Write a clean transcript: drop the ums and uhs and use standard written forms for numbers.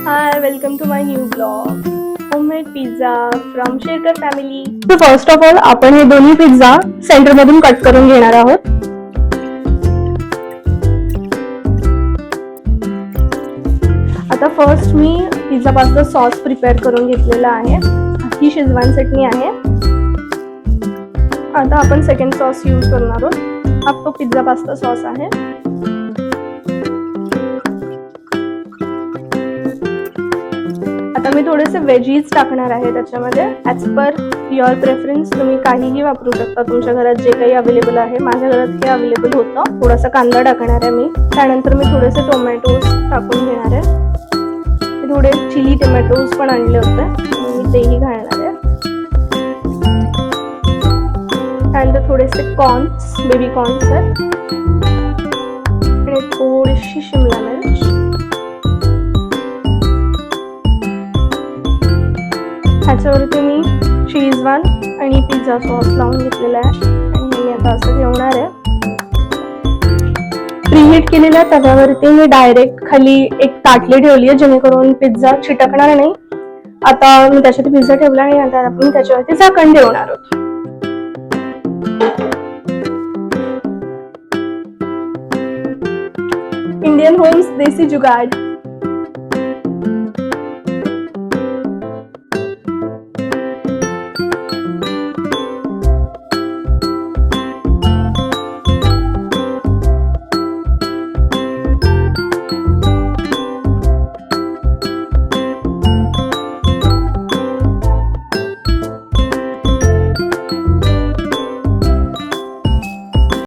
Hi, welcome to my new vlog. Homemade pizza from Sherkar family. So first of all, आपण हे दोन्ही pizza centre मधून cut करून घेणार आहोत. आता फर्स्ट मी पिझ्झा पास्ता सॉस प्रिपेअर करून घेतलेला आहे. ही शेजवान चटणी आहे. आता आपण सेकंड सॉस यूज करणार आहोत. हा तो पिझ्झा पास्ता सॉस आहे. आता मी थोडेसे वेजीज टाकणार आहे त्याच्यामध्ये. ॲज पर युअर प्रेफरन्स तुम्ही काहीही वापरू शकता. तुमच्या घरात जे काही अवेलेबल आहे. माझ्या घरात हे अवेलेबल होतं. थोडासा कांदा टाकणार आहे मी. त्यानंतर मी थोडेसे टोमॅटोज टाकून घेणार आहे. थोडे चिली टोमॅटोज पण आणले होते, मी तेही घालणार आहे. त्यानंतर थोडेसे कॉर्न्स, बेबी कॉर्न्स आहेत आणि थोडीशी शिमला मिर्च. ह्याच्यावरती मी शेजवान आणि पिझ्झा सॉस लावून घेतलेला आहे आणि मी आता असं ठेवणार आहे. प्रीहीट केलेल्या तव्यावरती मी डायरेक्ट खाली एक ताटली ठेवली आहे जेणेकरून पिझ्झा चिटकणार नाही. आता मी त्याच्यावरती पिझ्झा ठेवला आणि आता आपण त्याच्यावरती झाकण ठेवणार आहोत. इंडियन होम्स देसी जुगाड.